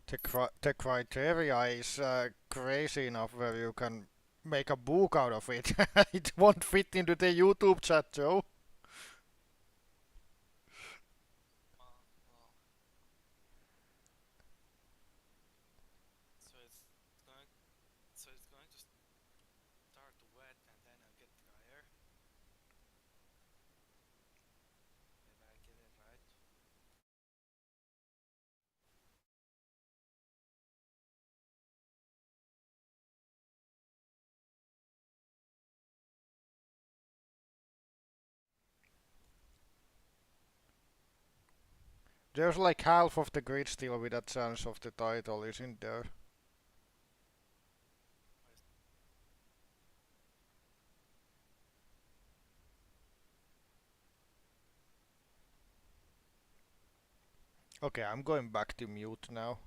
The criteria is crazy enough where you can make a book out of it. It won't fit into the YouTube chat, Joe. Well, so it's going, so it's going to start wet and then I'll get drier. Did I get it right? There's like half of the grid still with a chance of the title, isn't there? Okay, I'm going back to mute now.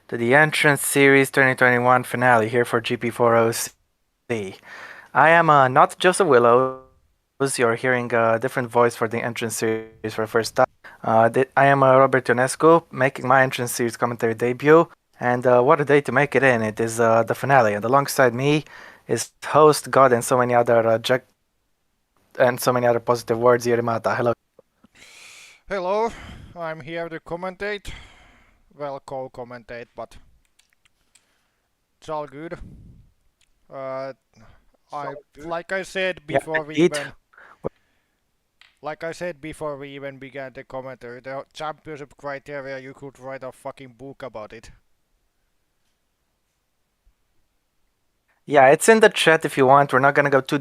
to the Entrance Series 2021 finale here for GP4 OC. I am not Joseph Willows. You're hearing a different voice for the Entrance Series for the first time. I am Robert Ionescu, making my Entrance Series commentary debut. And what a day to make it in! It is the finale, and alongside me is host God and so many other positive words, Yerimata. Hello. Hello, I'm here to commentate. Well, co-commentate, but it's all good. Uh, I like I said Yeah, before we indeed. even like I said before we even began the commentary, the championship criteria you could write a fucking book about it. Yeah, it's in the chat if you want. We're not gonna go too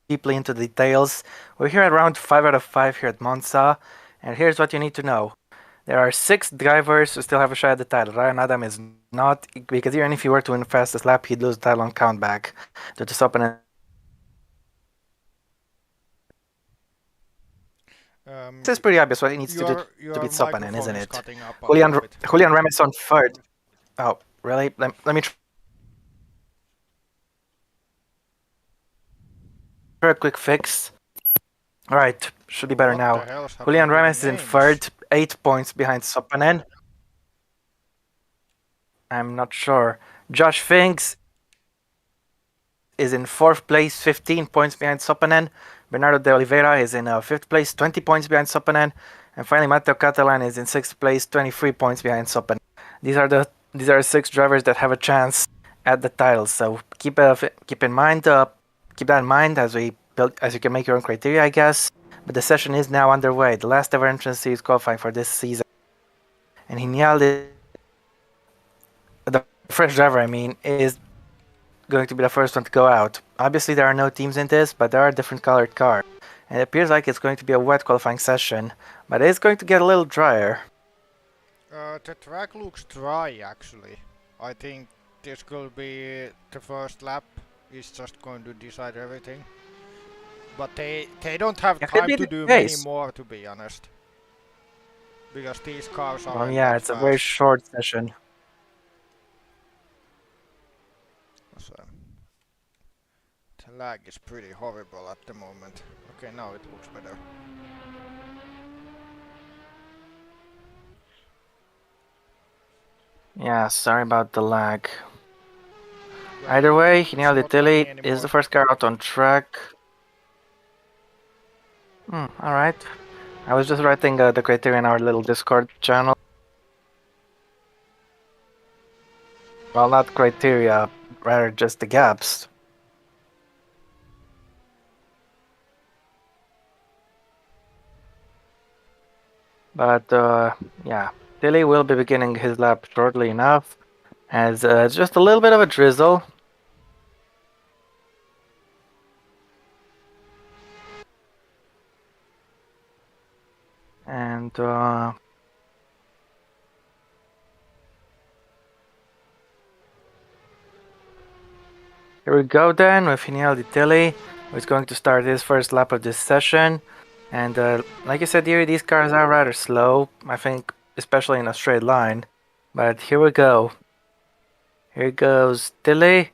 deeply into details. We're here at around 5 out of 5 here at Monza, and here's what you need to know. There are 6 drivers who still have a shot at the title. Ryan Adam is not, because even if he were to win the fastest lap, he'd lose the title on countback due to Soppinen safety car. I guess it's Um, pretty obvious what he needs to do your to beat your Soppinen, isn't microphone it? is cutting up a little bit. Julian Remis on third. Oh, really? Let me try a quick fix. Alright, should be better What the now. hell's Julian happening to the Remis is in names? third, 8 points behind Soppinen. I'm not sure. Josh Finks is in 4th place, 15 points behind Soppinen. Bernardo de Oliveira is in 5th place, 20 points behind Soppinen. And finally, Matteo Catalan is in 6th place, 23 points behind Soppinen. These are 6 drivers that have a chance at the title. So keep that in mind as you can make your own criteria, I guess. But the session is now underway. The last ever entrance series qualifying for this season, and the French driver, is going to be the first one to go out. Obviously, there are no teams in this, but there are different colored cars. And it appears like it's going to be a wet qualifying session, but it's going to get a little drier. The track looks dry actually. I think this could be the first lap is just going to decide everything. But they don't have It could time be to the do many case. more to be honest. Because these cars Well, aren't yeah, that it's a very fast. short session. So the lag is pretty horrible at the moment. Okay, now it looks better. Yeah, sorry about the lag. Well, Either way, it's Hinaldi not lagging Tilly is anymore. the first car out on track. Alright. I was just writing the criteria in our little Discord channel. Well, not criteria, rather just the gaps. But yeah, Tilly will be beginning his lap shortly enough, as it's just a little bit of a drizzle. And here we go then with Hinel Di Tilly, who's going to start his first lap of this session. And like I said here, these cars are rather slow, I think, especially in a straight line. But here we go. Here goes Tilly.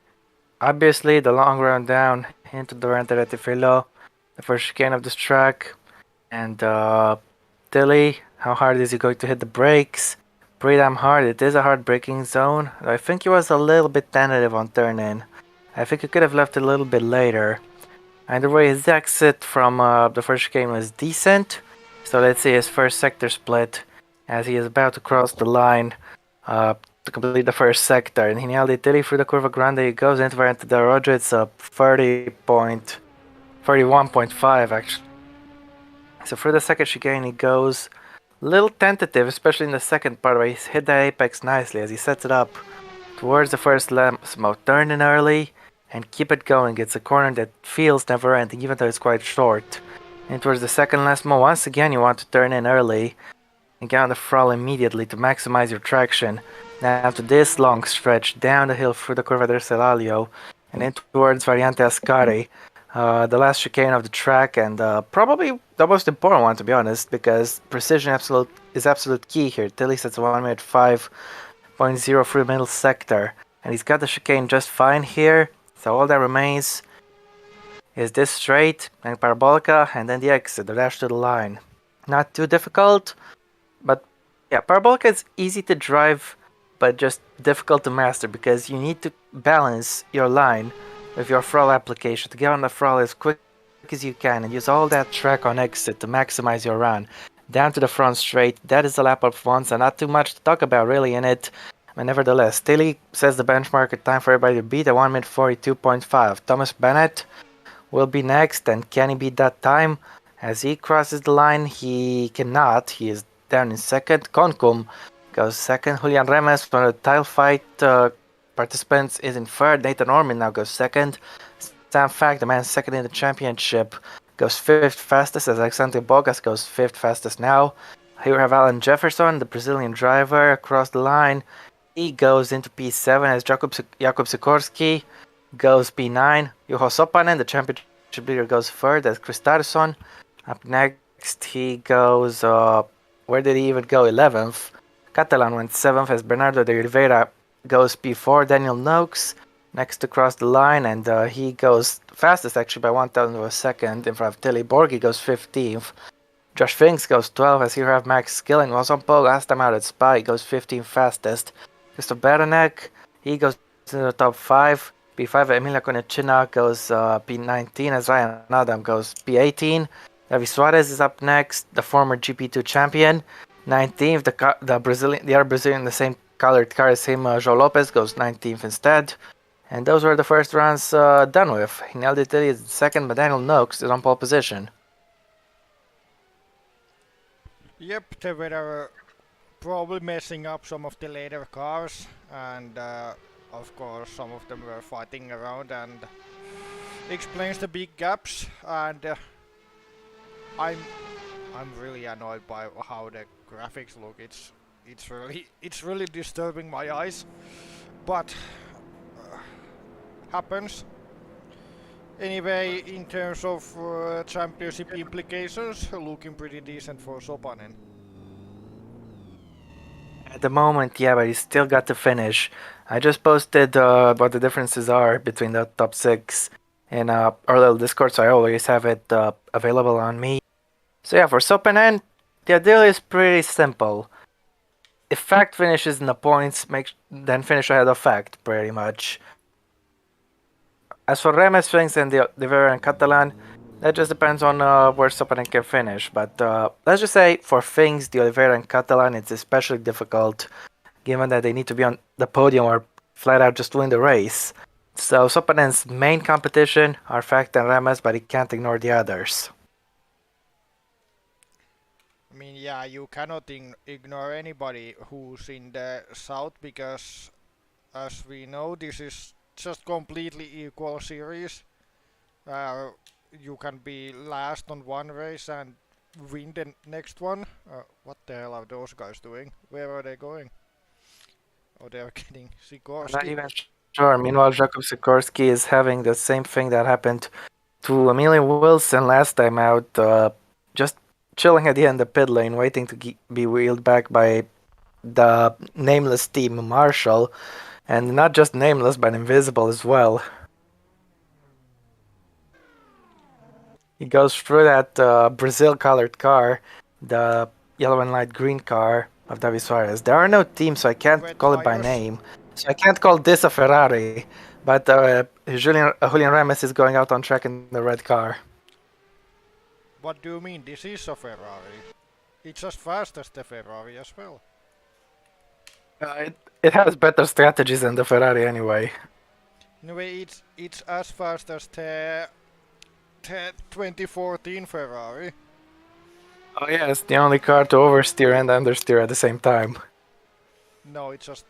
Obviously, the long run down into the Renterete Filo, the first chicane of this track. And Tilly, how hard is he going to hit the brakes? Pretty damn hard. It is a hard braking zone. I think he was a little bit tentative on turn in. I think he could have left it a little bit later. Either way, his exit from the first chicane was decent. So let's see his first sector split as he is about to cross the line to complete the first sector. And he nailed it through the Curva Grande. He goes into the Roger. It's a 31.5 actually. So for the second chicane, he goes a little tentative, especially in the second part where he's hit that apex nicely as he sets it up towards the first lap. Turn in early and keep it going. It's a corner that feels never ending, even though it's quite short. And towards the second last mo, once again, you want to turn in early and get on the throttle immediately to maximize your traction. Now to this long stretch down the hill through the Curva del Celalio and in towards Variante Ascari. The last chicane of the track, and probably the most important one, to be honest, because precision is absolute key here. Tilly sets 1 minute 5 0.03 middle sector. And he's got the chicane just fine here. So all that remains is this straight and parabolica and then the exit, the dash to the line. Not too difficult, but yeah, parabolica is easy to drive, but just difficult to master because you need to balance your line with your throttle application to get on the throttle as quick as you can and use all that track on exit to maximize your run. Down to the front straight, that is the lap of Monza, not too much to talk about really in it. But nevertheless, Tilly says the benchmark time for everybody to beat at 1 minute 42.5. Thomas Bennett will be next, and can he beat that time? As he crosses the line, he cannot. He is down in second. Koncum goes second. Julian Remes, one of the tile fight participants, is in third. Nathan Orman now goes second. Sam Fack, the man second in the championship, goes fifth fastest, as Alexander Bogas goes fifth fastest now. Here we have Alan Jefferson, the Brazilian driver, across the line. He goes into P7 as Jakub Sikorski goes P9. Juho Sopanen, the championship leader, goes third as Chris Tarson. Up next, he goes, where did he even go? 11th. Catalan went 7th as Bernardo de Oliveira goes P4. Daniel Noakes next to cross the line, and he goes fastest actually by 1,000 of a second in front of Tilly. Borgi goes 15th. Josh Finks goes 12th as here we have Max Skilling was on pole last time out at Spa. He goes 15th fastest. Christoph Beranek, he goes to the top 5. P5 Emilia Konechina goes P19 as Ryan Adam goes P18. Davi Suarez is up next, the former GP2 champion. 19th, the other Brazilian, the same colored car as him, João Lopez, goes 19th instead. And those were the first runs done with. Hinaldi Tilly is second, but Daniel Noakes is on pole position. Yep, they were probably messing up some of the later cars, and of course some of them were fighting around, and explains the big gaps. And I'm really annoyed by how the graphics look. It's really disturbing my eyes, but happens. Anyway, in terms of championship implications, looking pretty decent for Sopanen. At the moment, yeah, but he's still got to finish. I just posted what the differences are between the top 6 in our little Discord, so I always have it available on me. So yeah, for Sopanen, the idea is pretty simple. If Fact finishes in the points, then finish ahead of Fact, pretty much. As for Remes, Finks, and the Vera and Catalan, that just depends on where Sopanen can finish. But let's just say for Finks, the Oliveira, and Catalan, it's especially difficult, given that they need to be on the podium or flat out just win the race. So Sopanen's main competition are Fact and Remes, but he can't ignore the others. I mean, yeah, you cannot ignore anybody who's in the south, because as we know, this is just completely equal series. You can be last on one race and win the next one. What the hell are those guys doing? Where are they going? Oh, they are getting I'm not Sikorsky. even sure. Meanwhile, Jakub Sikorsky is having the same thing that happened to Emilio Wilson last time out, just chilling at the end of the pit lane, waiting to be wheeled back by the nameless team Marshall, and not just nameless but invisible as well. He goes through that Brazil colored car, the yellow and light green car of Davi Suarez. There are no teams, so I can't Red call it by tires. name. So I can't call this a Ferrari, but Julian Remes is going out on track in the red car. What do you mean? This is a Ferrari. It's as fast as the Ferrari as well. It has better strategies than the Ferrari anyway. Anyway, it's as fast as the 2014 Ferrari. Oh yeah, it's the only car to oversteer and understeer at the same time. No, it's just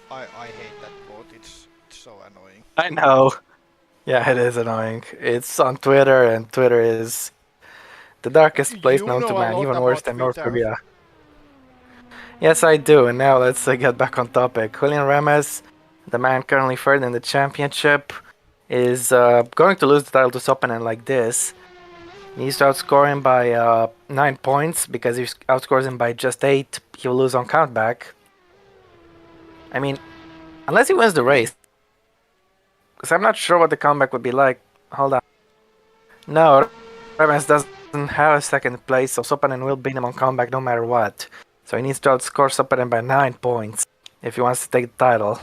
I hate that quote. It's so annoying. I know. Yeah, it is annoying. It's on Twitter, and Twitter is the darkest place You known to know a man, lot even worse about than North Twitter. Korea. Yes, I do, and now let's get back on topic. Julian Remes, the man currently third in the championship, is going to lose the title to Sopanen like this. He needs to outscore him by 9 points, because if he outscores him by just 8, he'll lose on countback. I mean, unless he wins the race. Because I'm not sure what the comeback would be like. Hold on. No, Remes doesn't have a second place, so Sopanen will beat him on comeback no matter what. So he needs to outscore Sopanen by 9 points if he wants to take the title.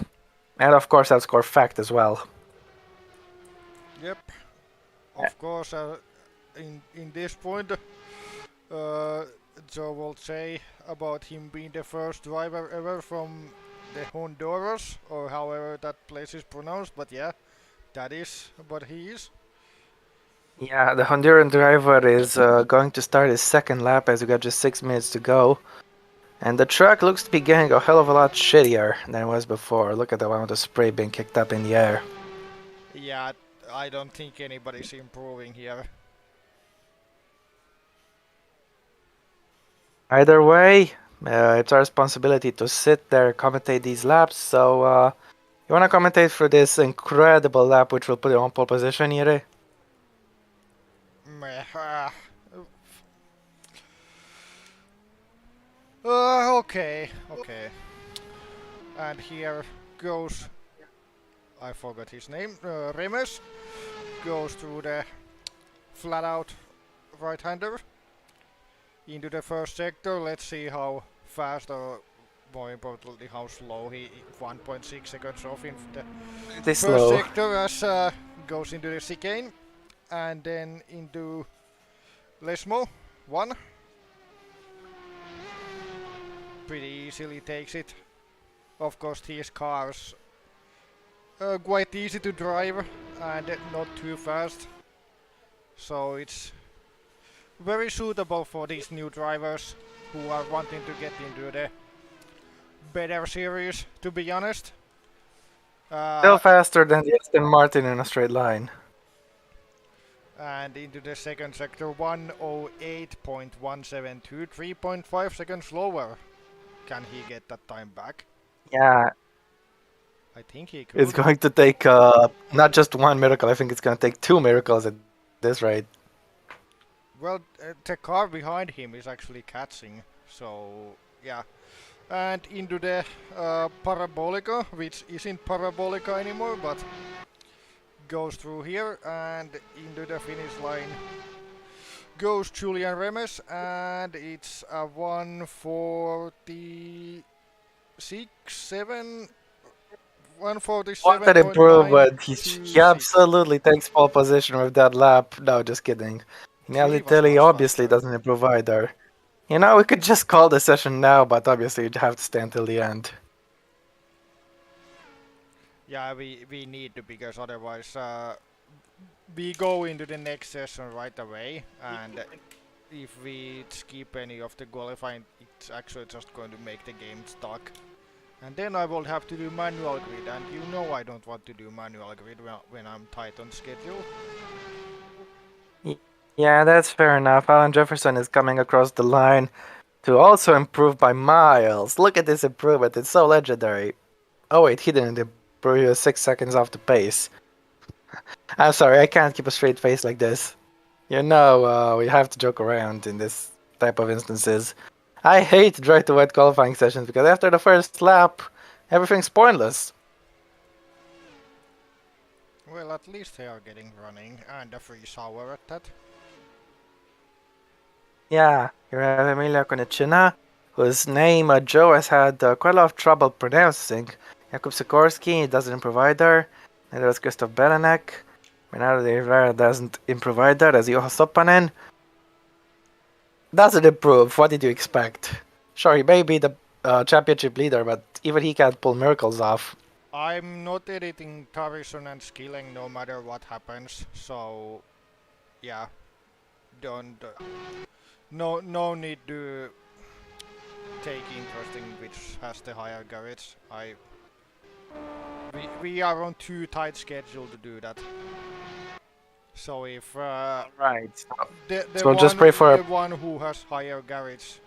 And of course, outscore Fact as well. Yep. Of course, in this point, Joe will say about him being the first driver ever from the Honduras, or however that place is pronounced. But yeah, that is what he is. Yeah, the Honduran driver is going to start his second lap as we got just 6 minutes to go. And the track looks to be getting a hell of a lot shittier than it was before. Look at the amount of spray being kicked up in the air. Yeah, I don't think anybody's improving here. Either way, it's our responsibility to sit there, commentate these laps. So, you wanna commentate for this incredible lap, which will put you on pole position, Yuri? Meh, okay, okay. And here goes, I forgot his name, Remes goes through the flat out right-hander into the first sector. Let's see how fast or more importantly how slow he 1.6 seconds off in the Pretty first slow. sector as goes into the chicane and then into Lesmo 1. Pretty easily takes it. Of course these cars quite easy to drive and not too fast, so it's very suitable for these new drivers who are wanting to get into the better series, to be honest. Still faster than the Aston Martin in a straight line. And into the second sector 108.172, 3.5 seconds slower. Can he get that time back? Yeah, I think he it's could. going to take not just one miracle, I think it's going to take 2 miracles at this rate. Well, the car behind him is actually catching, so yeah. And into the Parabolica, which isn't Parabolica anymore, but goes through here and into the finish line goes Julian Remes, and it's a 146, 7, What an improvement! He 147.926. absolutely takes pole position with that lap. No, just kidding. He was Nelly much obviously faster. doesn't improve either. You know, we could just call the session now, but obviously you'd have to stay until the end. Yeah, we need to, because otherwise we go into the next session right away, and if we skip any of the qualifying, it's actually just going to make the game stuck. And then I will have to do manual grid, and you know I don't want to do manual grid when I'm tight on schedule. Yeah, that's fair enough. Alan Jefferson is coming across the line to also improve by miles. Look at this improvement, it's so legendary. Oh wait, he didn't improve, he was 6 seconds off the pace. I'm sorry, I can't keep a straight face like this. You know, we have to joke around in this type of instances. I hate dry to wet qualifying sessions because after the first lap, everything's pointless. Well, at least they are getting running, and a free shower at that. Yeah, you have Emilia Konechina, whose name Joe has had quite a lot of trouble pronouncing. Jakub Sikorsky doesn't improve either. And there's Christoph Belanek. Bernardo de Rivera doesn't improve either. There's Juha Soppanen. Doesn't improve. What did you expect? Sure, he may be the championship leader, but even he can't pull miracles off. I'm not editing Tarison and Skilling no matter what happens, so yeah, don't no need to take interest in which has the higher garage. We are on too tight schedule to do that. So if Right. the So we'll just pray for the one who has higher garage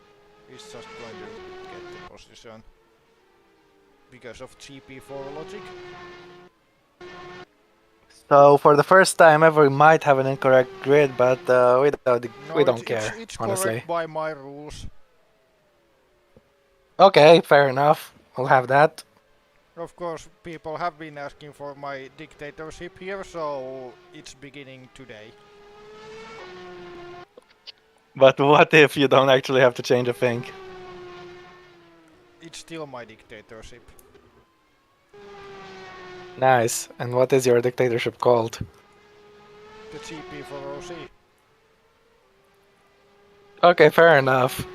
is just going to get the position because of GP4 logic. So for the first time ever, we might have an incorrect grid, but we No, don't care, it's honestly. correct by my rules. Okay, fair enough. We'll have that. Of course, people have been asking for my dictatorship here, so it's beginning today. But what if you don't actually have to change a thing? It's still my dictatorship. Nice. And what is your dictatorship called? The GP4 OC. Okay, fair enough.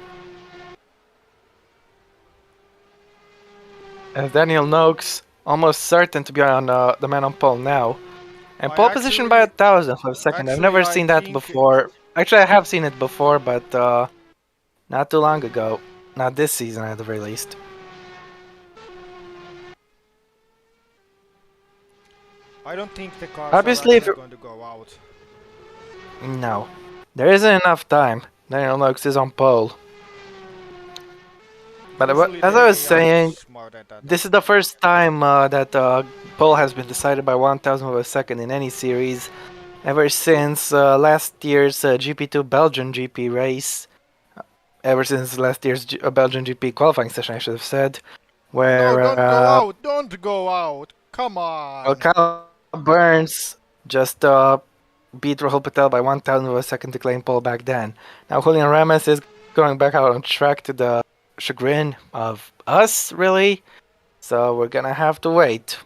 As Daniel Noakes, almost certain to be on the man on pole now. And I pole position by actually, 1,000 for a second. I've never I seen that think, before. Actually, I have seen it before, but not too long ago. Not this season, at the very least. I don't think the cars are Obviously, if actually going to go out. no, there isn't enough time. Daniel Noakes is on pole. But Usually as I was they are saying, smart at that. this is the first time that pole has been decided by 1,000 of a second in any series ever since last year's GP2 Belgian GP race. Ever since last year's Belgian GP qualifying session, I should have said, No, where don't go out! Don't go out! Come well, on! Kyle Burns just beat Rahul Patel by 1,000 of a second to claim pole back then. Now Julian Rames is going back out on track to the chagrin of us, really. So we're gonna have to wait.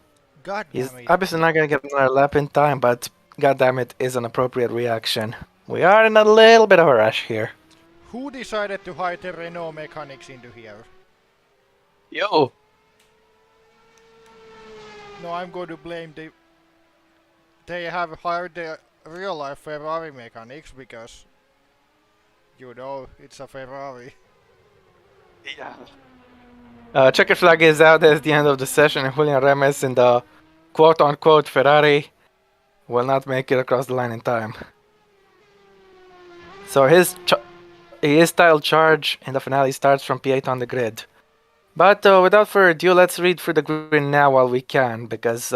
God He's damn it. obviously not gonna get another lap in time, but goddamn it is an appropriate reaction. We are in a little bit of a rush here. Who decided to hire the Renault mechanics into here? Yo. No, I'm going to blame the... They have hired the real life Ferrari mechanics because... You know, it's a Ferrari. Yeah. Checkered flag is out at the end of the session, and Julian Remes in the quote-unquote Ferrari will not make it across the line in time. So his style charge in the finale starts from P8 on the grid. But without further ado, let's read through the grid now while we can, because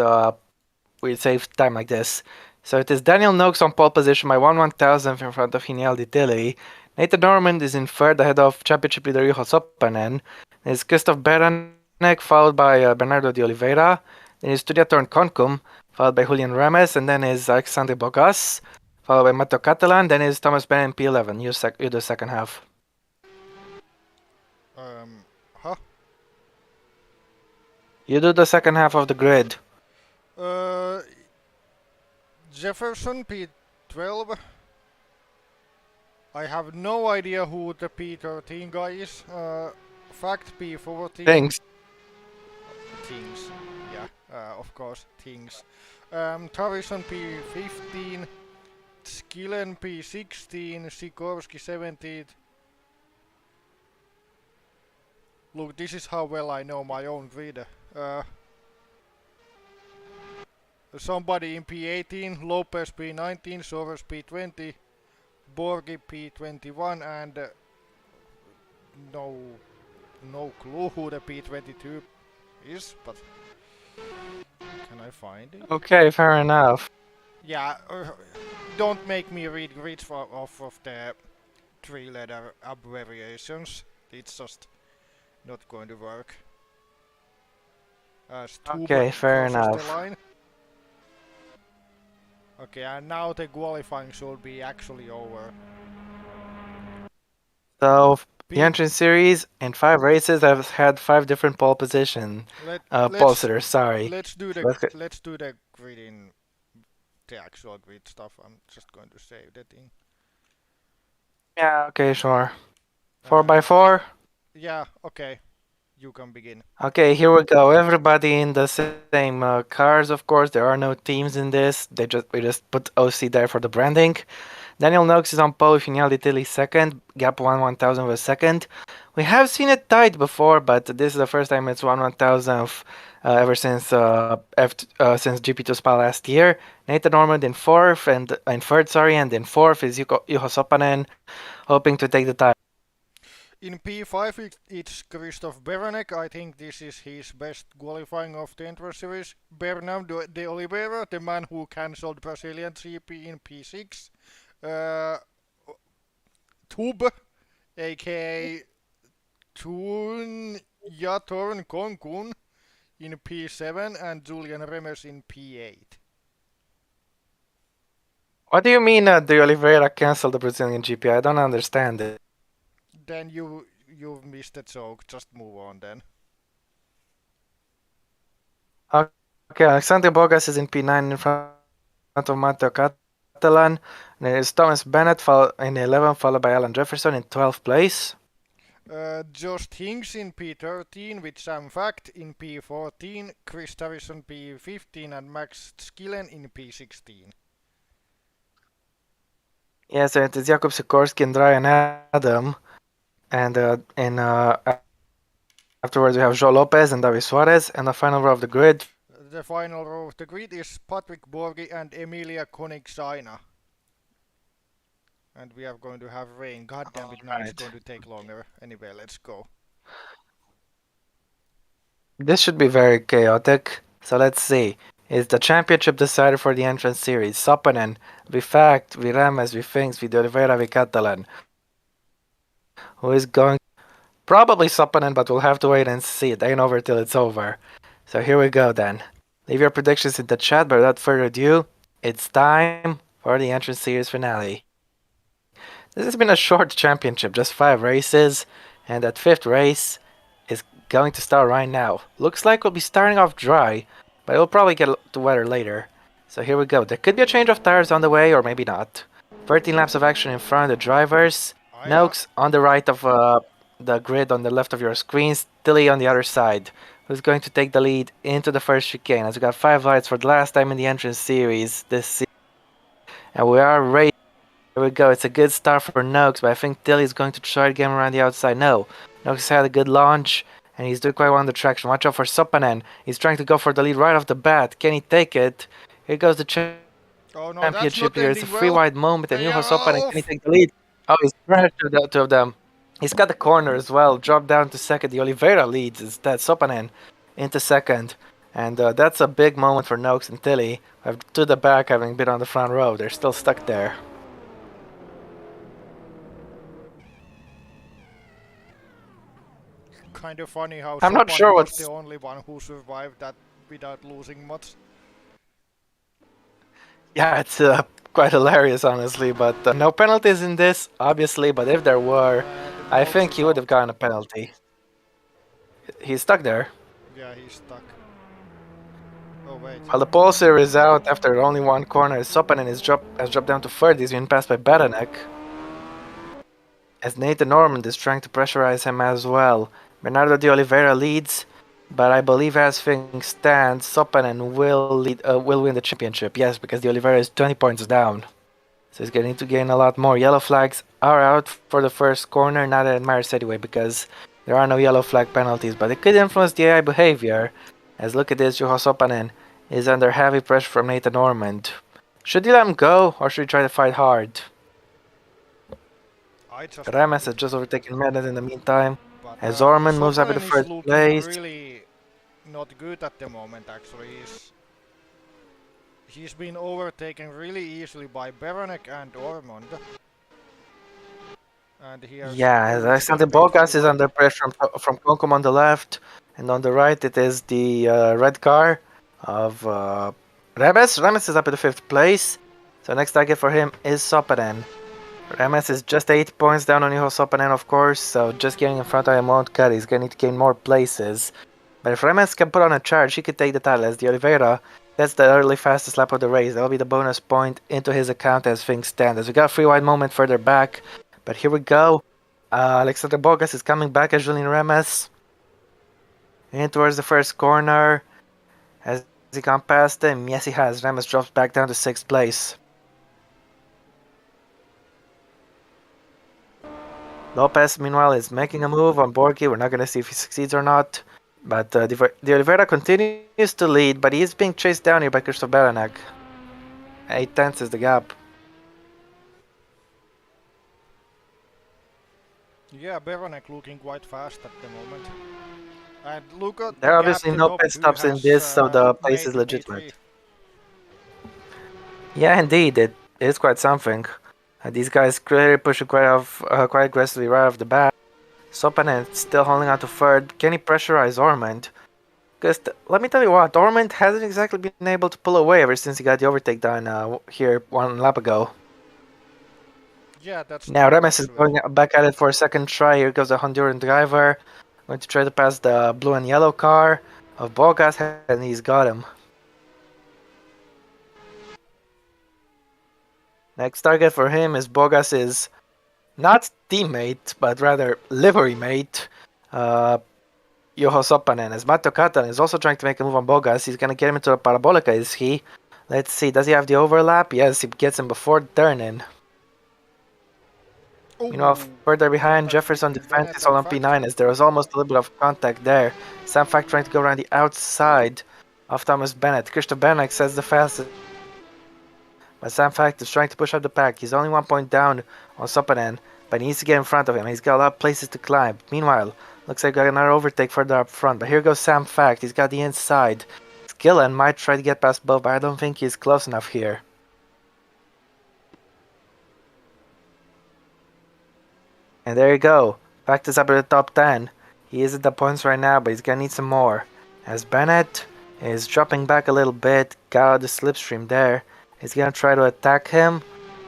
we save time like this. So it is Daniel Noakes on pole position by 1/1000th in front of Hiniel Di Tilly. Nathan Norman is in third ahead of championship leader Juho Soppanen. There's Christoph Beranek followed by Bernardo de Oliveira. Then is Tudia Torn Koncum followed by Julian Remes. And then is Alexander Bogas followed by Matteo Catalan. Then is Thomas Ben in P11. You the second half. Huh? You do the second half of the grid. Jefferson P12. I have no idea who the P13 guy is. Fact P14. Thanks. Things. Yeah, of course, things. Tarison P15. Skillen P16. Sikorsky 17th. Look, this is how well I know my own grid. Somebody in P18, Lopez P19, Sovers P20, Borgi P21, and no clue who the P22 is, but can I find it? Okay, fair enough. Yeah, don't make me read grids off of the three-letter abbreviations. It's just not going to work. Okay, fair enough. The line. Okay, and now the qualifying should be actually over. So the entrance series in 5 races have had 5 different pole position pole sitters. Sorry. Let's do the grid in the actual grid stuff. I'm just going to save that in. Yeah. Okay. Sure. 4x4. Yeah. Okay. You can begin. Okay. Here we go. Everybody in the same cars. Of course, there are no teams in this. We just put OC there for the branding. Daniel Noakes is on pole with Hiniel Di Tilly second, gap 1/1000 of a second. We have seen it tied before, but this is the first time it's 1/1000th ever since since GP2 Spa last year. Nathan Norman in fourth and in third, and in fourth is Juho Soppanen, hoping to take the title. In P5 it's Christoph Beranek. I think this is his best qualifying of the entrance series. Bernardo de Oliveira, the man who cancelled Brazilian GP in P6. Tub, aka Tun Yatorn Konkun, in P7 and Julian Remes in P8. What do you mean De Oliveira canceled the Brazilian GP? I don't understand it. Then you've missed the joke. Just move on then. Okay, Alexander Bogas is in P9 in front of Matteo Catalan. And there's Thomas Bennett in 11, followed by Alan Jefferson in 12th place. Josh Hinks in P13 with Sam Fact in P14, Chris Harrison P15 and Max Skillen in P16. Yes, it is Jakub Sikorsky and Ryan Adam. And afterwards we have Joe Lopez and David Suarez. And the final row of the grid. The final row of the grid is Patrick Borgi and Emilia Konig-Saina. And we are going to have rain. God damn it, now it's going to take longer. Anyway, let's go. This should be very chaotic. So let's see. Is the championship decided for the entrance series? Sopanen, vi Fact, vi Remes, vi Finks, vi De Oliveira, vi Catalan. Who is going? Probably Sopanen, but we'll have to wait and see. It ain't over till it's over. So here we go then. Leave your predictions in the chat, but without further ado, it's time for the entrance series finale. This has been a short championship, just 5 races, and that 5th race is going to start right now. Looks like we'll be starting off dry, but we'll probably get to weather later. So here we go. There could be a change of tires on the way, or maybe not. 13 laps of action in front of the drivers. Noakes on the right of the grid on the left of your screen. Tilly on the other side. Who's going to take the lead into the first chicane? As we got 5 lights for the last time in the entrance series this season. And we are racing. Here we go. It's a good start for Noakes, but I think Tilly's going to try to get him around the outside. No. Noakes had a good launch, and he's doing quite well on the traction. Watch out for Sopanen. He's trying to go for the lead right off the bat. Can he take it? Here goes the championship here. It's a free wide moment, and Juho Sopanen, can he take the lead? Oh, he's crashed the two of them. He's got the corner as well. Dropped down to second. The Oliveira leads instead. Sopanen into second. And that's a big moment for Noakes and Tilly. To the back, having been on the front row. They're still stuck there. Kind of funny how I'm not sure was the only one who survived that without losing much. Yeah, it's quite hilarious, honestly. But no penalties in this, obviously. But if there were, I think he would have gotten a penalty. He's stuck there. Yeah, he's stuck. Oh, wait. While the pole sitter is out after only one corner, Sopanen has dropped down to third. He's been passed by Baranek. As Nathan Norman is trying to pressurize him as well. Bernardo de Oliveira leads, but I believe as things stand, Sopanen will win the championship. Yes, because de Oliveira is 20 points down. So he's going to gain a lot more. Yellow flags are out for the first corner, not that it matters anyway, because there are no yellow flag penalties, but it could influence the AI behavior. As look at this, Juho Sopanen is under heavy pressure from Nathan Normand. Should he let him go, or should he try to fight hard? Remes has just overtaken Madden in the meantime. As Orman moves up in the first place. Really not good at the moment, actually. He's been overtaken really easily by Beranek and Ormond. And yeah, Alexander Bogas is under pressure from Konkum on the left. And on the right it is the red car of Remes. Remes is up in the 5th place. So next target for him is Sopanen. Remes is just 8 points down on Juho Sopanen, of course, so just getting in front of him won't cut. He's going to need to gain more places. But if Remes can put on a charge, he could take the title. As the Oliveira, that's the early fastest lap of the race. That'll be the bonus point into his account as things stand. As we got a free wide moment further back. But here we go. Alexander Bogas is coming back as Julian Remes. In towards the first corner. Has he gone past him? Yes, he has. Remes drops back down to 6th place. Lopez, meanwhile, is making a move on Borgi. We're not going to see if he succeeds or not. But de Oliveira continues to lead, but he is being chased down here by Christoph Beranek. 8 tenths is the gap. Yeah, Beranek looking quite fast at the moment. And look at there are obviously no pit stops in this, so the pace is legitimate. Yeah, indeed, it is quite something. These guys clearly pushing quite aggressively right off the bat. Sopanen still holding on to third. Can he pressurize Ormond? Because let me tell you what, Ormond hasn't exactly been able to pull away ever since he got the overtake done here one lap ago. Yeah, that's Now true Remes is actually. going back at it for a second try. Here goes the Honduran driver. Going to try to pass the blue and yellow car of Bogas, and he's got him. Next target for him is Bogas's not teammate, but rather livery mate, uh, Juho Sopanen. As Matto Katan is also trying to make a move on Bogas. He's going to get him into a Parabolica, is he? Let's see, does he have the overlap? Yes, he gets him before the turn-in. Meanwhile, Oh, further behind, contact Jefferson between defends Bennett his all and on Fact. P9 as there was almost a little bit of contact there. Sam Fack trying to go around the outside of Thomas Bennett. Christoph Bennett says the fastest. But Sam Fact is trying to push up the pack. He's only 1 point down on Sopanen, but he needs to get in front of him. He's got a lot of places to climb. Meanwhile, looks like got another overtake further up front. But here goes Sam Fact. He's got the inside. Skillen might try to get past both, but I don't think he's close enough here. And there you go. Fact is up at the top 10. He is at the points right now, but he's gonna need some more. As Bennett is dropping back a little bit, got out the slipstream there. He's gonna try to attack him.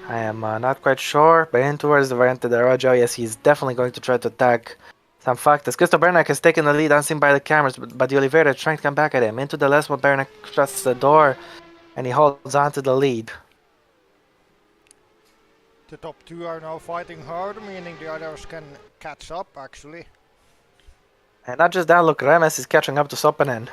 I am not quite sure, but in towards the Variante de Rojo, yes, he's definitely going to try to attack some fact. As Christoph Bernack has taken the lead unseen by the cameras, but the Oliveira is trying to come back at him. Into the last one, Bernack shuts the door, and he holds on to the lead. The top two are now fighting hard, meaning the others can catch up actually. And not just that, look, Remes is catching up to Sopanen.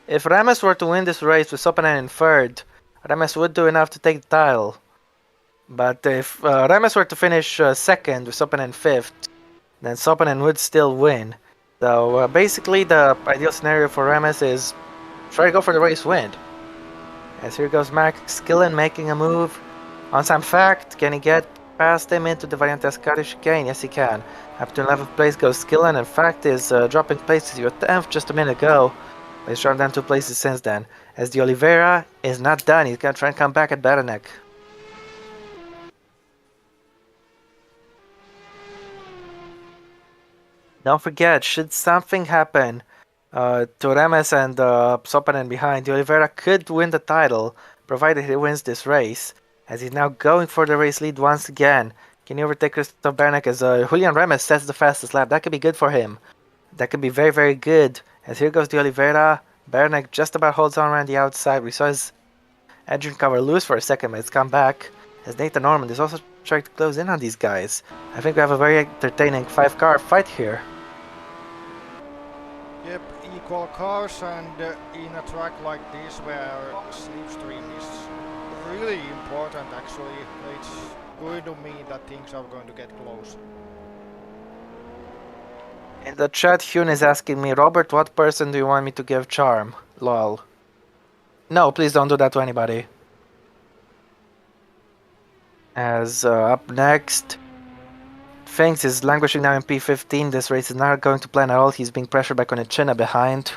If Remes were to win this race with Sopanen in third, Remes would do enough to take the title. But if Remes were to finish second with Sopanen fifth, then Sopanen would still win. So basically, the ideal scenario for Remes is try to go for the race win. As here goes Mark Skillen making a move on some fact. Can he get past him into the Variante Scottish chicane? Yes, he can. Up to 11th place goes Skillen, and Fact is dropping places. You were 10th just a minute ago. He's dropped down 2 places since then. As the Oliveira is not done, he's gonna try and come back at Baranek. Don't forget, should something happen to Remes and Sopanen behind, the Oliveira could win the title, provided he wins this race, as he's now going for the race lead once again. Can he overtake Christoph Bernack as Julian Remes sets the fastest lap? That could be good for him. That could be very, very good. As here goes the Oliveira. Bernack just about holds on around the outside. We saw his engine cover loose for a second, but it's come back. As Nathan Norman is also trying to close in on these guys. I think we have a very entertaining 5-car fight here. Yep, equal cars, and in a track like this where slipstream is really important actually, it's going to mean that things are going to get close. In the chat, Hune is asking me, Robert, what person do you want me to give charm? Lol. No, please don't do that to anybody. As up next, Finks is languishing now in P15. This race is not going to plan at all. He's being pressured by Konechina behind.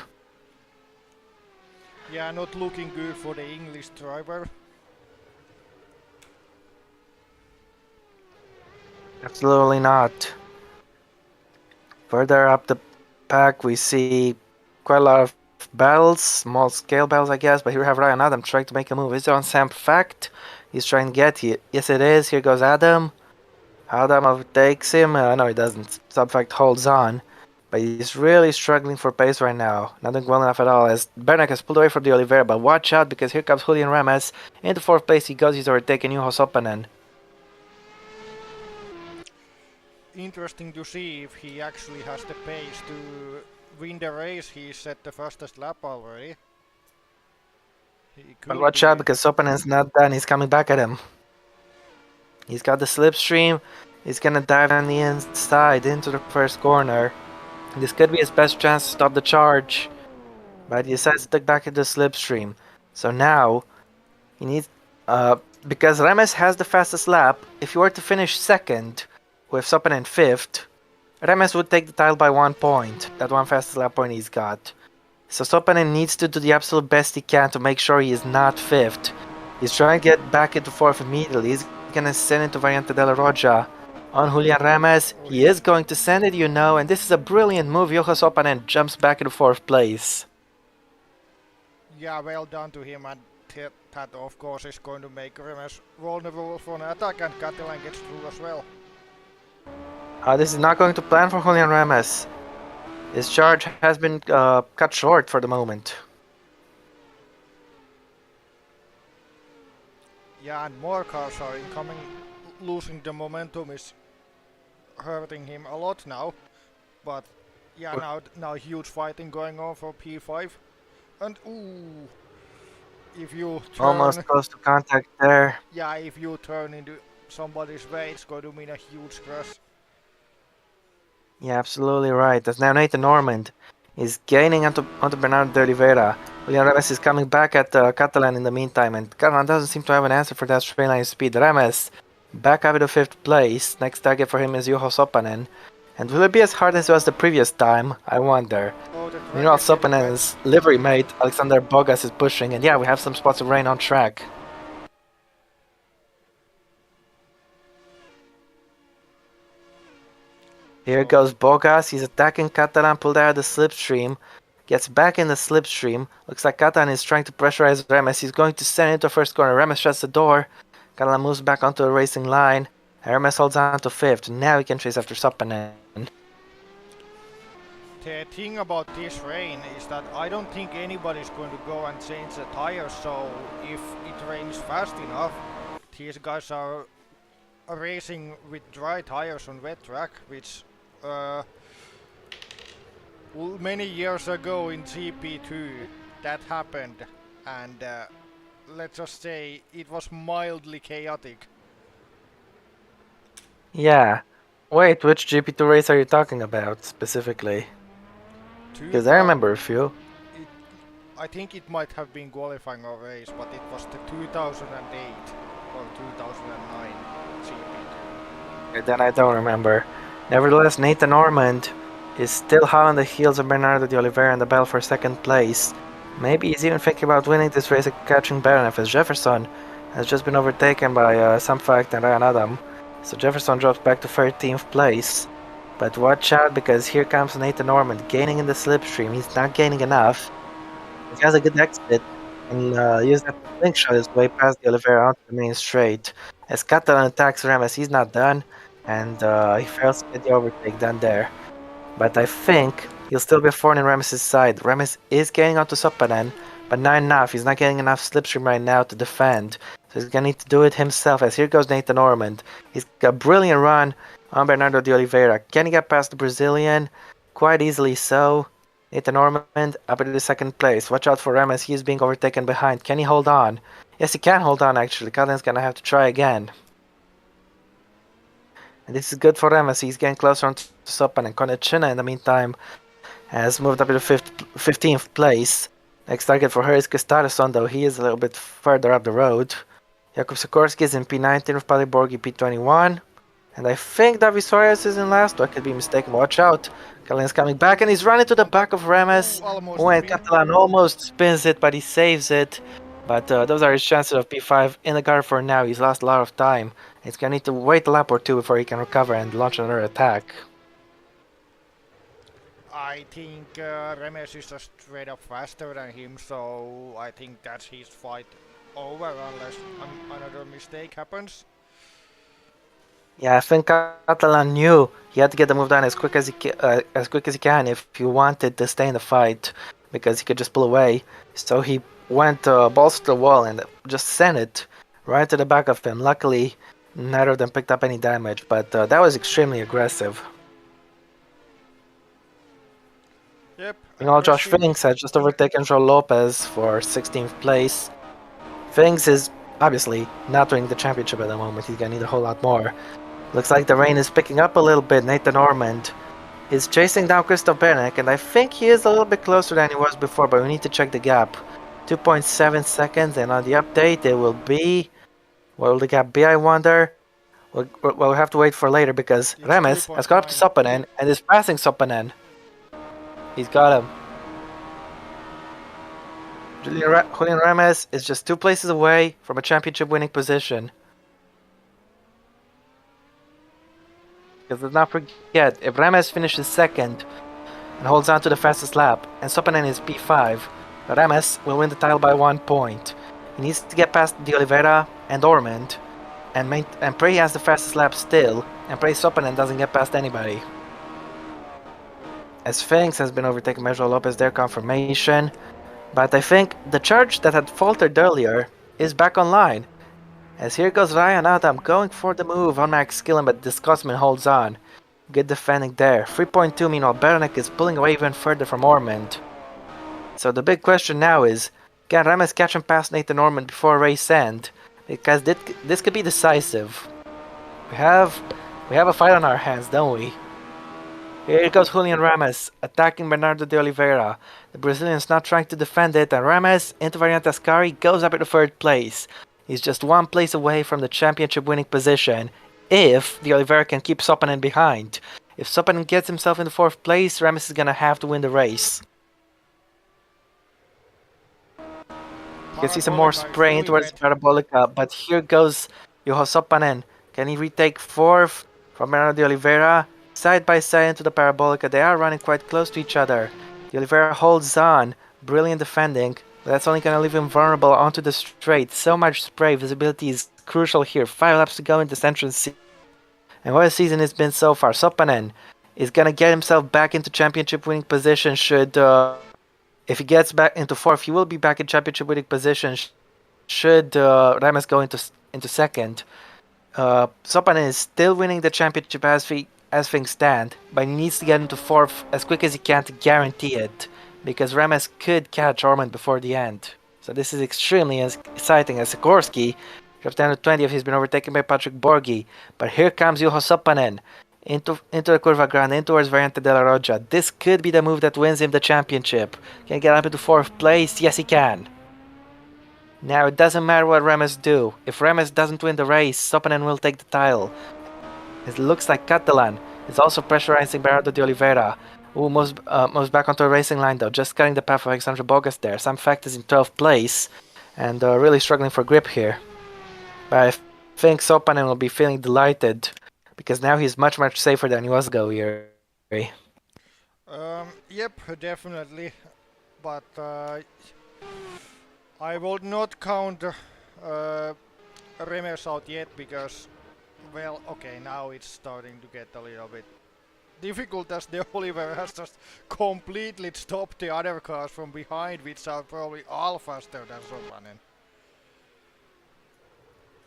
Yeah, not looking good for the English driver. Absolutely not. Further up the pack, we see quite a lot of battles, small scale battles, I guess. But here we have Ryan Adam trying to make a move. Is it on Sam Fact? He's trying to get here. Yes, it is. Here goes Adam. Adam overtakes him. No, he doesn't. Sam Fact holds on. But he's really struggling for pace right now. Not doing well enough at all. As Bernack has pulled away from the Oliveira. But watch out, because here comes Julian Remes. Into 4th place he goes. He's overtaken Juho Sopanen. Interesting to see if he actually has the pace to win the race. He set the fastest lap already. But watch out, because Sopanen's not done. He's coming back at him. He's got the slipstream. He's gonna dive on the inside into the first corner. This could be his best chance to stop the charge. But he decides to take back into the slipstream. So now, he needs... because Remes has the fastest lap, if he were to finish second, with Sopanen 5th, Remes would take the title by 1 point. That one fastest lap point he's got. So Sopanen needs to do the absolute best he can to make sure he is not 5th. He's trying to get back into 4th immediately. He's gonna send into Variante della Roggia. on Julian Remes. He is going to send it, you know, and this is a brilliant move. Juho Sopanen jumps back into 4th place. Yeah, well done to him, and that of course is going to make Remes vulnerable for an attack, and Catalan gets through as well. This is not going to plan for Julian Remes. His charge has been cut short for the moment. Yeah, and more cars are incoming. Losing the momentum is hurting him a lot now. But yeah, now huge fighting going on for P5. And ooh, if you turn, Almost close to contact there. yeah, if you turn into somebody's way, it's going to mean a huge crash. Yeah, absolutely right. That's now Nathan Normand. He's gaining onto Bernardo de Oliveira. Julian Remes is coming back at Catalan in the meantime, and Catalan doesn't seem to have an answer for that straight line speed. Remes back up into 5th place. Next target for him is Juho Sopanen. And will it be as hard as it was the previous time? I wonder. Oh, Meanwhile, Sopanen's livery mate, Alexander Bogas, is pushing, and yeah, we have some spots of rain on track. Here goes Bogas. He's attacking Catalan, pulled out of the slipstream. Gets back in the slipstream. Looks like Catalan is trying to pressurize Remes. He's going to send it into 1st corner. Remes shuts the door. Catalan moves back onto the racing line. Remes holds on to 5th. Now he can chase after Sopanen. The thing about this rain is that I don't think anybody's going to go and change the tires, so if it rains fast enough, these guys are racing with dry tires on wet track, which many years ago in GP2 that happened, and let's just say it was mildly chaotic. Yeah. Wait, which GP2 race are you talking about specifically? Because I remember a few. I think it might have been qualifying a race, but it was the 2008 or 2009 GP2. Then I don't remember. Nevertheless, Nathan Normand is still hot on the heels of Bernardo de Oliveira in the battle for 2nd place. Maybe he's even thinking about winning this race and catching Berenev, as Jefferson has just been overtaken by Samfact and Ryan Adam. So Jefferson drops back to 13th place. But watch out, because here comes Nathan Normand gaining in the slipstream. He's not gaining enough. He has a good exit and use that to slingshot his way past the Oliveira onto the main straight. As Catalan attacks Remes, he's not done, and he fails to get the overtake done there. But I think he'll still be a thorn in Remes' side. Remes is gaining onto Sopanen, but not enough. He's not getting enough slipstream right now to defend. So he's gonna need to do it himself, as here goes Nathan Normand. He's got a brilliant run on Bernardo de Oliveira. Can he get past the Brazilian? Quite easily so. Nathan Normand up into 2nd place. Watch out for Remes. He is being overtaken behind. Can he hold on? Yes, he can hold on, actually. Catalan's gonna have to try again. And this is good for Remes. He's getting closer on to Sopanen. Konechina, in the meantime, has moved up to 15th place. Next target for her is Kustarason, though he is a little bit further up the road. Jakub Sikorsky is in P19 with Paliborgi P21. And I think Davi Soares is in last. I could be mistaken. Watch out. Catalan's coming back, and he's running to the back of Remes. When Catalan almost spins it, but he saves it. But those are his chances of P5 in the car for now. He's lost a lot of time. He's gonna need to wait a lap or two before he can recover and launch another attack. I think Remes is just straight up faster than him, so I think that's his fight over unless another mistake happens. Yeah, I think Catalan knew he had to get the move done as quick as he can if he wanted to stay in the fight, because he could just pull away. So he went balls to the wall and just sent it right to the back of him. Luckily, neither of them picked up any damage, but that was extremely aggressive. Yep. Meanwhile, Josh Finks has just overtaken Joel Lopez for 16th place. Finks is obviously not winning the championship at the moment. He's gonna need a whole lot more. Looks like the rain is picking up a little bit. Nathan Normand is chasing down Christoph Bernek, and I think he is a little bit closer than he was before, but we need to check the gap. 2.7 seconds, and on the update it will be... What will the gap be, I wonder? We'll have to wait for later, because It's Remes has got up to Sopanen and is passing Sopanen. He's got him. Julian Remes is just 2 places away from a championship winning position. Because let's not forget, if Remes finishes second and holds on to the fastest lap, and Sopanen is P5, Remes will win the title by 1 point. He needs to get past De Oliveira and Ormond, and Prix has the fastest lap still, and Prix Sopanen doesn't get past anybody. As Sphinx has been overtaking Major Lopez, their confirmation, but I think the charge that had faltered earlier is back online. As here goes Ryan Adam going for the move on Max Skillen, but Disgustman holds on. Good defending there. 3.2, meanwhile Beranek is pulling away even further from Ormond. So the big question now is, can Remes catch him past Nathan Ormond before race end? Because this could be decisive. We have a fight on our hands, don't we? Here goes Julian Remes, attacking Bernardo de Oliveira. The Brazilian's not trying to defend it, and Remes into Variante Ascari goes up into third place. He's just 1 place away from the championship winning position, if de Oliveira can keep Sopanen behind. If Sopanen gets himself into 4th place, Remes is gonna have to win the race. You can see some more spraying towards Parabolica, but here goes Juho Sopanen. Can he retake 4th from Bernardo de Oliveira? Side by side into the Parabolica, they are running quite close to each other. De Oliveira holds on, brilliant defending, but that's only gonna leave him vulnerable onto the straight. So much spray, visibility is crucial here. 5 laps to go in this entrance. And what a season it's been so far. Sopanen is gonna get himself back into championship winning position should, if he gets back into 4th, he will be back in championship winning position should Remes go into second. Sopanen is still winning the championship as things stand, but he needs to get into 4th as quick as he can to guarantee it, because Remes could catch Ormond before the end. So this is extremely exciting, as Sikorsky drops down to 20th. He's been overtaken by Patrick Borghi, but here comes Juho Sopanen into the Curva Grande, in towards Variante della Roggia. This could be the move that wins him the championship. Can he get up into 4th place? Yes, he can. Now, it doesn't matter what Remes do. If Remes doesn't win the race, Sopanen will take the title. It looks like Catalan is also pressurizing Bernardo de Oliveira, who moves back onto a racing line though, just cutting the path of Alexandre Bogas there. Sam Fact is in 12th place, and really struggling for grip here. But I think Sopanen will be feeling delighted, because now he's much safer than he was ago here. Yep, definitely. But I will not count Remes out yet, because, well, okay, now it's starting to get a little bit difficult, as the Oliver has just completely stopped the other cars from behind, which are probably all faster than Sopanen.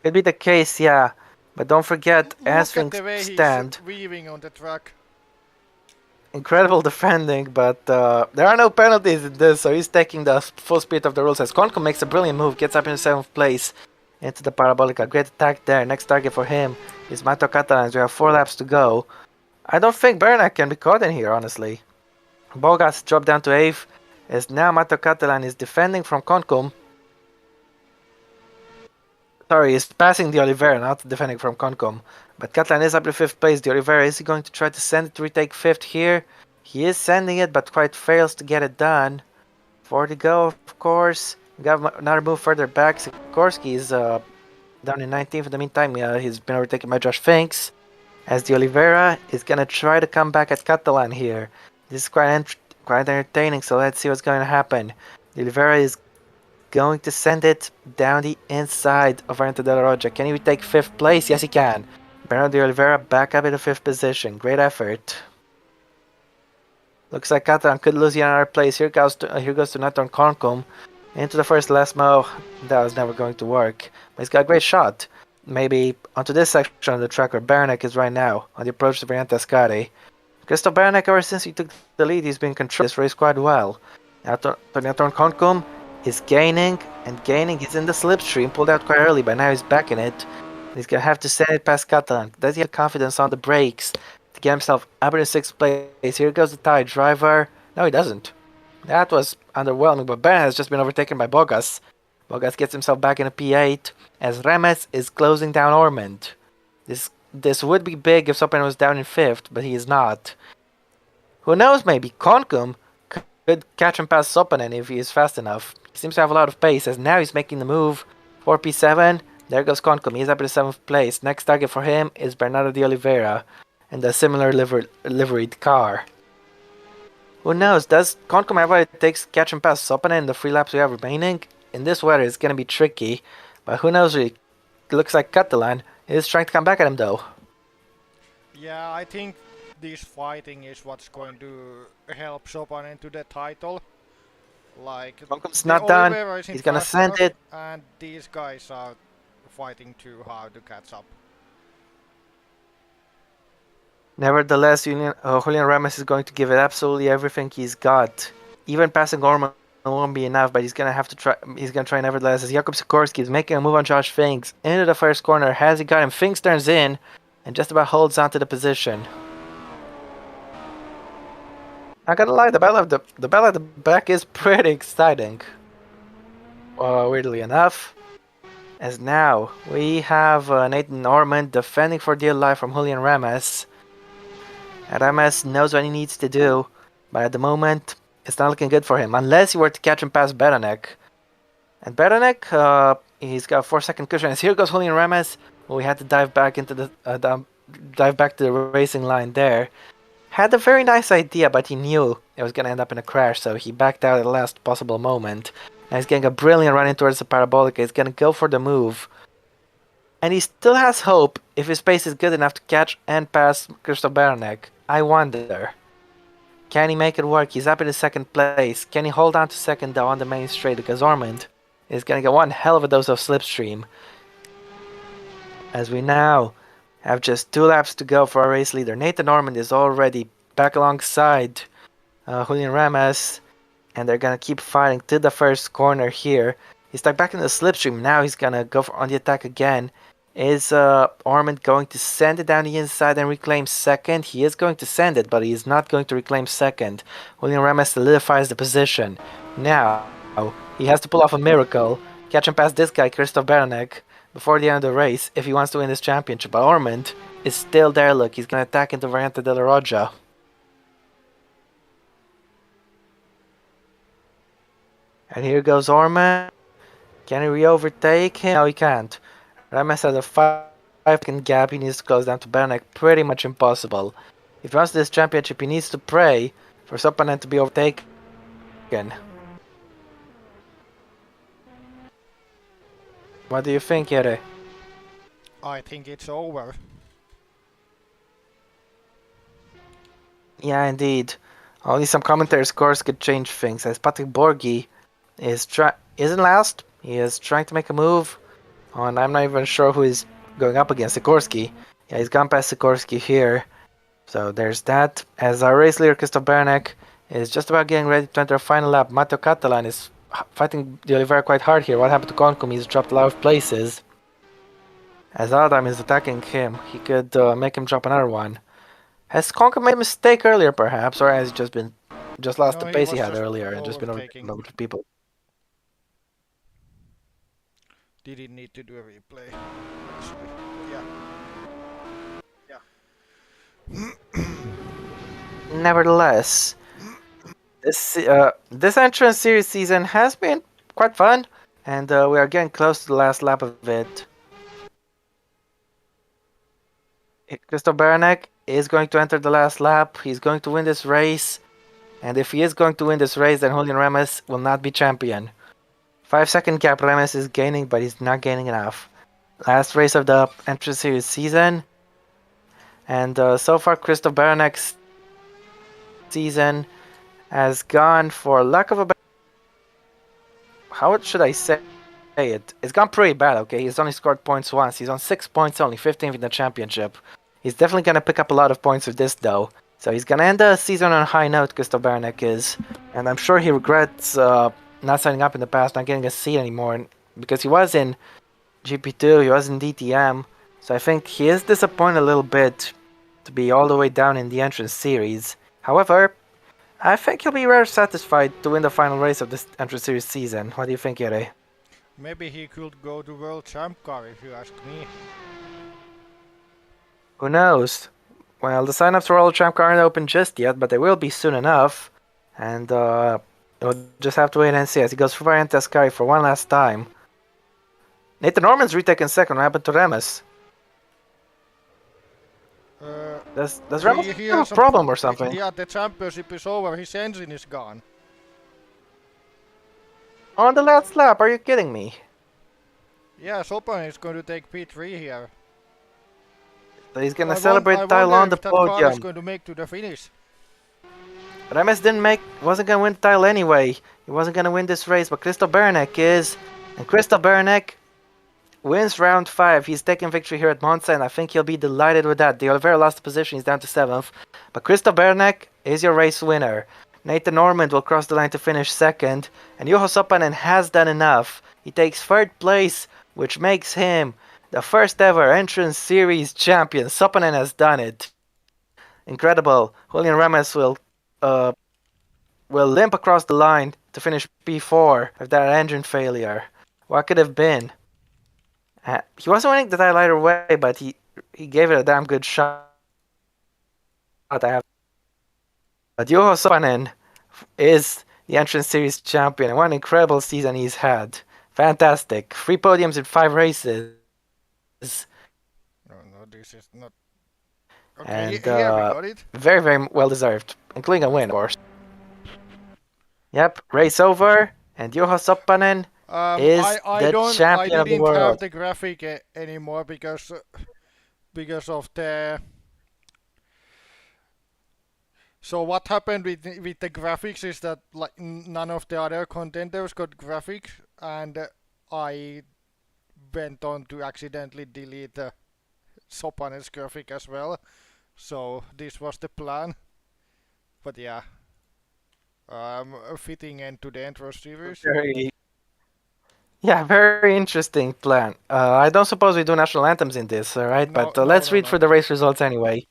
Could be the case, yeah. But don't forget, as Look at things the way stand, he's weaving on the track. incredible defending, but there are no penalties in this, so he's taking the full spirit of the rules. As Konko makes a brilliant move, gets up in 7th place into the Parabolica. Great attack there. Next target for him is Mato Catalan. We have 4 laps to go. I don't think Bernac can be caught in here, honestly. Bogas dropped down to 8th, as now Mato Catalan is defending from Concom. Sorry, he's passing De Oliveira, not defending from Concom. But Catalan is up to 5th place. De Oliveira, is he going to try to send it to retake 5th here? He is sending it, but quite fails to get it done. 4 to go, of course. We got another move further back. Sikorsky is down in 19th. In the meantime, he's been overtaken by Josh Finks. As De Oliveira is going to try to come back at Catalan here. This is quite entertaining, so let's see what's going to happen. De Oliveira is going to send it down the inside of Variante della Roggia. Can he retake 5th place? Yes, he can. Bernardo de Oliveira back up in the 5th position. Great effort. Looks like Catalan could lose yet another place. Here goes to Nathan Concom into the first last mo. That was never going to work. But he's got a great shot. Maybe onto this section of the track where Beranek is right now, on the approach to Variante Ascari. Christoph Beranek, ever since he took the lead, he's been controlling this race quite well. Now Nathan Concom is gaining and gaining. He's in the slipstream, pulled out quite early, but now he's back in it. He's gonna have to send it past Catalan. Does he have confidence on the brakes to get himself up in 6th place? Here goes the Thai driver. No, he doesn't. That was underwhelming, but Ben has just been overtaken by Bogas. Bogas gets himself back in a P8 as Remes is closing down Ormond. This would be big if Sopanen was down in 5th, but he is not. Who knows, maybe Concom could catch him past Sopanen if he is fast enough. He seems to have a lot of pace, as now he's making the move for P7. There goes Concom. He's up in 7th place. Next target for him is Bernardo de Oliveira. and a similar liveried car. Who knows? Does Concom have what it takes to catch and pass Sopanen in the 3 laps we have remaining? In this weather, it's gonna be tricky, but who knows? Really, looks like Catalan is trying to come back at him though. Yeah, I think this fighting is what's going to help Sopan into the title. Like, Concom's the not done. Oliveira isn't He's gonna fast send enough, it. and these guys are fighting too hard to catch up. Nevertheless, Julian Ramos is going to give it absolutely everything he's got. Even passing Orman won't be enough, but he's gonna have to try. He's gonna try nevertheless. As Jakub Sikorsky is making a move on Josh Finks into the first corner, has he got him? Finks turns in and just about holds on to the position. Not gonna lie, the battle at the back is pretty exciting. Weirdly enough, as now we have Nathan Orman defending for dear life from Julian Ramos. Ramos knows what he needs to do, but at the moment, it's not looking good for him. Unless he were to catch him past Beranek. And Beranek, he's got a 4-second cushion. As here goes Julian Ramos. Well, we had to dive back into dive back to the racing line there. Had a very nice idea, but he knew it was going to end up in a crash, so he backed out at the last possible moment. Now he's getting a brilliant run in towards the Parabolica. He's going to go for the move. And he still has hope if his pace is good enough to catch and pass Christoph Beranek. I wonder. Can he make it work? He's up in the second place. Can he hold on to second though on the main straight? Because Ormond is going to get one hell of a dose of slipstream. As we now have just 2 laps to go for our race leader. Nathan Ormond is already back alongside Julian Ramos. And they're going to keep fighting to the first corner here. He's stuck back in the slipstream. Now he's going to go on the attack again. Is Ormond going to send it down the inside and reclaim second? He is going to send it, but he is not going to reclaim second. William Ramos solidifies the position. Now, he has to pull off a miracle. Catch and pass this guy, Christoph Beranek, before the end of the race if he wants to win this championship. But Ormond is still there, look. He's going to attack into Variante de la Roja. And here goes Ormond. Can he re-overtake him? No, he can't. Ramos has a 5-second gap. He needs to close down to Beranek. Pretty much impossible. If he wants this championship, he needs to pray for his opponent to be overtaken. What do you think, Jere? I think it's over. Yeah, indeed. Only some commentary scores could change things. As Patrick Borghi isn't last. He is trying to make a move. And I'm not even sure who is going up against. Sikorsky. Yeah, he's gone past Sikorsky here. So there's that. As our race leader, Christoph Beranek, is just about getting ready to enter a final lap. Matteo Catalan is fighting the Oliveira quite hard here. What happened to Concom? He's dropped a lot of places. As Adam is attacking him, he could make him drop another one. Has Concom made a mistake earlier, perhaps? Or has he just lost No, the he pace he was had just earlier and just been overtaking. overtaken by people? Didn't need to do a replay, actually. Yeah. Nevertheless, this entrance series season has been quite fun, and we are getting close to the last lap of it. Christoph Beranek is going to enter the last lap. He's going to win this race, and if he is going to win this race, then Julian Ramos will not be champion. 5-second gap Ramos is gaining, but he's not gaining enough. Last race of the entrance series season, and so far Christoph Berenek's season has gone, for lack of a better, how should I say it? It's gone pretty bad, okay? He's only scored points once. He's on 6 points only, 15th in the championship. He's definitely going to pick up a lot of points with this, though. So he's going to end the season on a high note, Christoph Beranek is. And I'm sure he regrets not signing up in the past, not getting a seat anymore. Because he was in GP2, he was in DTM. So I think he is disappointed a little bit to be all the way down in the entrance series. However, I think he'll be rather satisfied to win the final race of this entrance series season. What do you think, Jere? Maybe he could go to World Champ Car if you ask me. Who knows? Well, the sign-ups for World Champ Car aren't open just yet, but they will be soon enough. And we'll just have to wait and see as he goes for Variante Ascari for one last time. Nathan Norman's retaken second. What happened to Remus? Does Ramos He have has a some. problem or something? Yeah, the championship is over. His engine is gone. On the last lap, are you kidding me? Yeah, Sopan is going to take P3 here. So he's gonna I celebrate title wonder on the if that car is podium. going to make to the finish. Remes wasn't gonna win the title anyway. He wasn't gonna win this race, but Crystal Beranek is. And Crystal Beranek wins round 5. He's taking victory here at Monza, and I think he'll be delighted with that. De Oliveira lost the position, he's down to 7th. But Crystal Beranek is your race winner. Nathan Normand will cross the line to finish 2nd, and Juho Sopanen has done enough. He takes 3rd place, which makes him the first ever Entrance Series champion. Sopanen has done it. Incredible. Julian Remes uh, will limp across the line to finish P4 with that engine failure. What could have been? He wasn't winning the title either way, but he gave it a damn good shot. I have. But Juho Sopanen is the Entrance Series champion, and what an incredible season he's had. Fantastic. 3 podiums in 5 races. No, no, this is not. Okay, And here we got it. very, very well deserved, including a win, of course. Yep, race over, and Juho Sopanen is the I champion of the didn't have world. the graphic anymore because of the. So what happened with the graphics is that like none of the other contenders got graphics, and I went on to accidentally delete the Sopanen's graphic as well. So this was the plan. But yeah, a fitting end to the Entrance Series. Very interesting plan. I don't suppose we do national anthems in this, alright? No, But no, let's no, read no. through the race results anyway.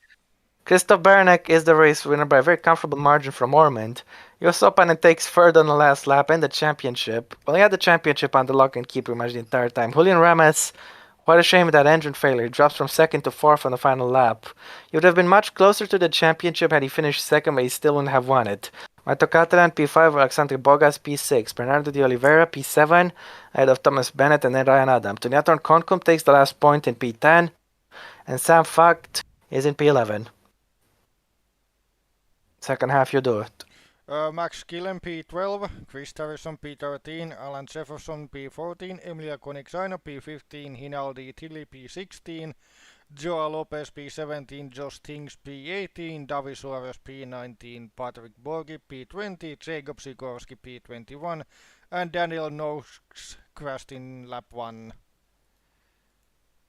Christoph Beranek is the race winner by a very comfortable margin from Ormond. Josopanen takes third on the last lap and the championship. Well, he had the championship on the lock and key pretty much the entire time. Julian Rames, what a shame that engine failure. He drops from second to fourth on the final lap. He would have been much closer to the championship had he finished second, but he still wouldn't have won it. Mato Catalan P5, Alexandre Bogas P6, Bernardo de Oliveira P7, ahead of Thomas Bennett and then Ryan Adam. Tuniaton Koncum takes the last point in P10, and Sam Fact is in P11. Second half, you do it. Max Killen P12, Chris Harrison P13, Alan Jefferson P14, Emilia Konigsaina P15, Hinaldi Tilly P16, Joa Lopez P17, Josh Things P18, Davi Suarez P19, Patrick Borgi P20, Jacob Sikorski P21, and Daniel Noakes crashed in lap 1.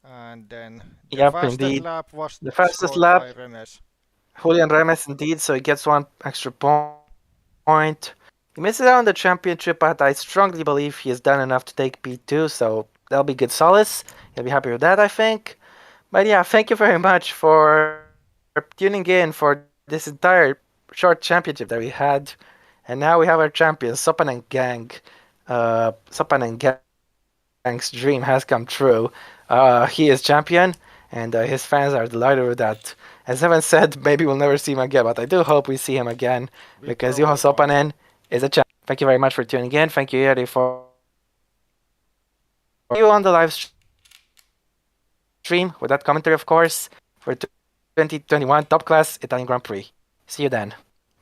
And then the Yep, fastest indeed. lap was The fastest scored lap, by Remes. Julian Remes, indeed, so he gets 1 extra point. He misses out on the championship, but I strongly believe he has done enough to take P2, so that'll be good solace. He'll be happy with that, I think. But yeah, thank you very much for tuning in for this entire short championship that we had. And now we have our champion, Sopanen Gang. Sopanen Gang's dream has come true. He is champion, and his fans are delighted with that. As Evan said, maybe we'll never see him again, but I do hope we see him again because Juho Sopanen is a champion. Thank you very much for tuning in. Thank you, Jiri, for you on the live stream with that commentary, of course, for 2021 Top Class Italian Grand Prix. See you then.